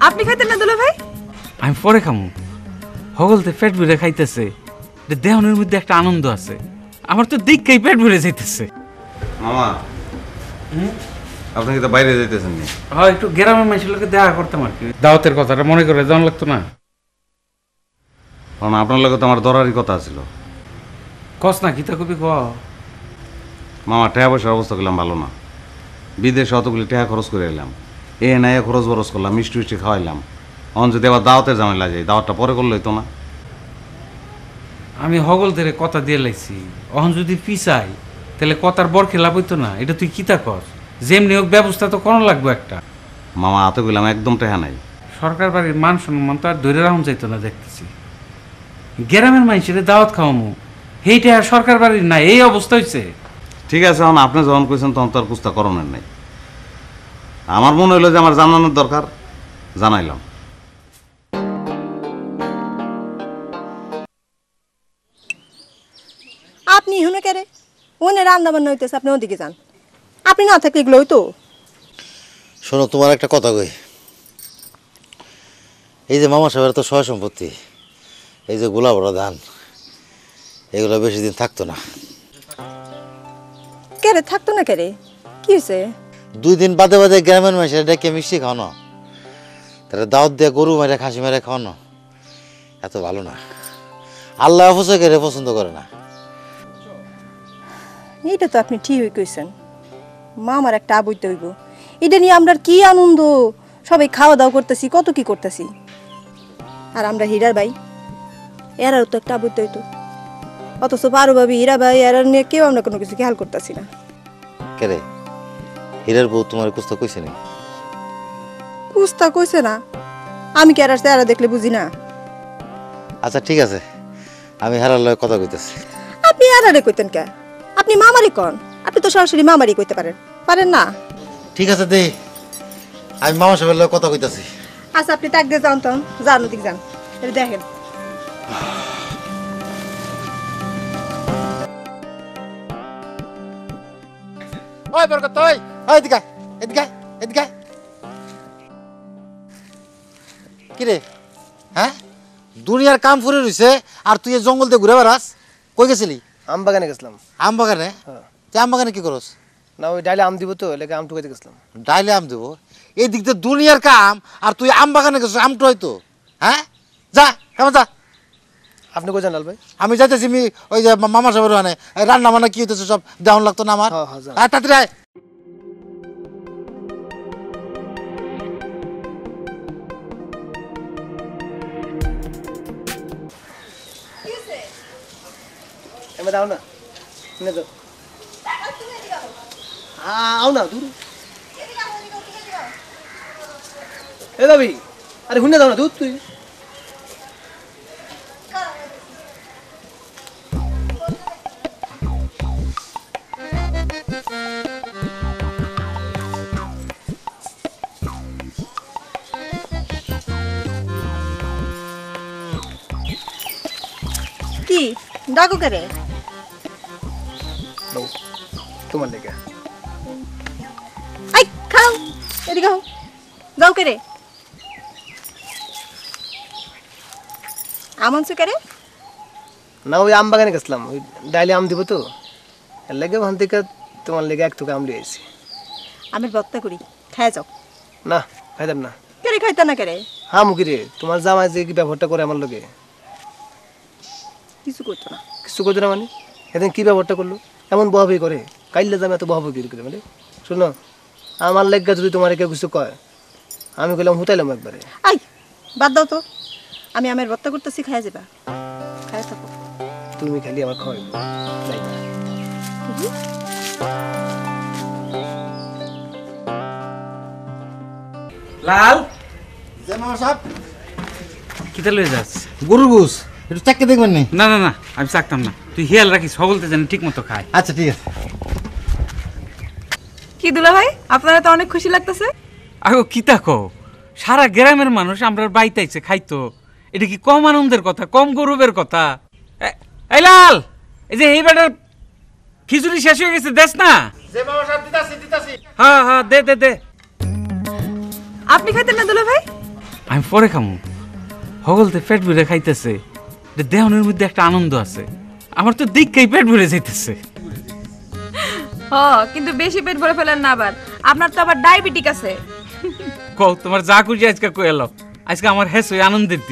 আপনি খাইতেন না দুলা ভাই? আমি পরে খামু। হগলতে পেট ভরে খাইতেছে, দেহনের মধ্যে একটা আনন্দ আছে। আমার তো দেখেই পেট ভরে যাইতেছে। মামা আপনি কি তো বাইরে যাইতেছেন? হ্যাঁ, একটু গ্রামের মানুষের লোকে দেখা করতাম আর কি। দাওয়াতের কথাটা মনে করে জানা লাগতো না। কারণ আপনার লোকে তো আমার দরারই কথা ছিল। কস না, কিতা কবি ক। মামা টাকা পয়সার অবস্থা করলাম ভালো না। বিদেশে অতগুলি টাকা খরচ করে এলাম, নাই খরচ বরচ করলাম, মিষ্টি মিষ্টি খাওয়াইলাম। অন যদি আবার দাওয়াতের ঝামেলা যায়, দাওয়াতটা পরে করলে হইতো না? আমি হগল ধরে কথা দিয়ে লাইছি, অহন যদি পিছাই তাহলে কথার বর খেলাপ হইতো না। এটা তুই কিতা কর, যেমনি হোক ব্যবস্থা তো কোনো লাগবো একটা। মামা হাতে গেলাম একদম টাকা নাই। সরকার বাড়ির মান সম্মান তো আর ধরে রাখুন যাইতো না দেখতেছি। গ্রামের মানুষের দাওয়াত খাওয়ামু, সেইটা আর সরকার বাড়ির না, এই অবস্থা হয়েছে। ঠিক আছে, এখন আপনি যখন কইছেন তখন তো আর কুস্তা করণের নাই। আমার মনে হইলো যে আমার জানানোর দরকার, জানাইলাম। আপনি হুনে কেরে ওনে রান্না বান্না হইতেছে, আপনি ওদিকে যান। আপনি না থাকলে এগুলো হইতো। শোনো, তোমার একটা কথা কই। এই যে মামা সাহেবের তো সয় সম্পত্তি, এই যে গোলা বড় ধান, এগুলো বেশি দিন থাকতো না। কেরে থাকতো না কেরে? কি হয়েছে? 2 দিন বাদে বাদে গ্রামের মানুষের ডেকে মিষ্টি খাওয়ানো, তারা দাওয়াত দিয়ে গরু মেরে খাসি মেরে খাওয়ানো এত ভালো না। আল্লাহ অপচয় করে পছন্দ করে না। এইটা তো আপনি ঠিকই কইছেন। মামার একটা আবইতে হইব, এটা নিয়ে আমরা কি আনন্দ, সবাই খাওয়া দাওয়া করতেছি, কত কি করতেছি। আর আমরা হীরার ভাই, এরাও তো একটা আবইতে হইতো। অথচ পারো ভাবি, হীরা ভাই, এরা নিয়ে কেউ আমরা কোনো কিছু খেয়াল করতেছি না। কেরে হীরার বউ তোমার কুস্তা কইছে নি? কুস্তা কইছে না, আমি কি এরা চেহারা দেখলে বুঝি না? আচ্ছা ঠিক আছে, আমি হেরার লয় কথা কইতেছি। আপনি এরারে কইতেন কে? আপনি মামারি কন, আপনি তো সরাসরি মামারি কইতে পারেন, পারেন না? ঠিক আছে দে, আমি মামা সাহেবের লয় কথা কইতেছি। আচ্ছা আপনি তাক দিয়ে যান, তখন যান ওদিক যান, এটা দেখেন। ওই বরকত, ওই এদিকে এদিকে এদিকে। কি রে, হ্যাঁ দুনিয়ার কাম ফুরে রইছে আর তুই এই জঙ্গল দিয়ে ঘুরে বেড়াস? কই গেছিলি? আম বাগানে গেছিলাম। আম বাগানে? তুই আম বাগানে কি করস? না ওই ডাইলে আম দিব তো, এলাকা আম টুকাইতে গেছিলাম। ডাইলে আম দেবো? এই দিক দিয়ে দুনিয়ার কাম আর তুই আম বাগানে গেছিস, আমটো হয়তো। হ্যাঁ যা, কেমন যা। আপনি কই যান লাল ভাই? আমি যাইতেছি, আমি ওই যে মামা সাহেবের ওখানে রান্না বান্না কি হইতেছে সব দেওয়ান লাগতো না আমার। তাড়াতাড়ি আয়। এমে দাও না, নে দাও। আও না দূর। এ দাবি, আরে হুনে দাও না দুধ তুই। কি ডাকো কেরে? তোমার লেগে। আই খাও, এদিকে হও, যাও কেরে? আমন সে কেরে? না ওই আম বাগানে গেছিলাম, ওই ডাইলে আম দিব তো, এর লেগে ওখান থেকে তোমার লেগে এক টুকা আম লিয়ে আইছি। আমি বত্তা করি, খাই যাও। না খাইতাম না। কেরে খাইতা না কেরে? হ্যাঁ মুখি রে, তোমার জামাই যে কি ব্যবহারটা করে আমার লোকে, কিছু করতো না। কিছু করতো না মানে? এদিন কি ব্যবহারটা করলো, এমন বহাবি করে, কাইলে জামে এত বহাবি করে মানে? শোনো, আমার লেগা যদি তোমার কেউ কিছু কয়, আমি কইলাম হুতাইলাম একবারে। আই বাদ দাও তো, আমি আমের বত্তা করতেছি, খাই যাবা, খাই থাকো। তুমি খালি আমার খাওয়াই লাল যে মামা সাহেব কিতা লয়ে যাস? গরুর গোস একটু চাককে দেখবেন নি? না না না, আমি চাকতাম না। তুই হিয়াল রাখিস, সকলতে জানি ঠিক মতো খায়। আচ্ছা ঠিক আছে। কি দুলা ভাই, আপনারা তো অনেক খুশি লাগতেছে। আগো কিতা কও, সারা গ্রামের মানুষ আমরা বাইতাইছে খাইতো, এটা কি কম আনন্দের কথা, কম গৌরবের কথা? এই লাল, এই যে এই বেটার খিচুড়ি শেষ হয়ে গেছে, দেখ না? যে মামা সাহেব দিতাছি দিতাছি। হ্যাঁ হ্যাঁ, দে দে দে। আপনি খাইতেন না দুলা ভাই? আমি পরে খামু। হগলতে পেট ভরে খাইতেছে, দেহনের মধ্যে একটা আনন্দ আছে। আমার তো দেখেই পেট ভরে যাইতেছে। কিন্তু বেশি পেট ভরে ফেলেন না আবার, আপনার তো আবার ডায়াবেটিক আছে। কও তোমার যা খুশি আজকে কয়ে এলো, আজকে আমার হেস হয়ে আনন্দের দিন।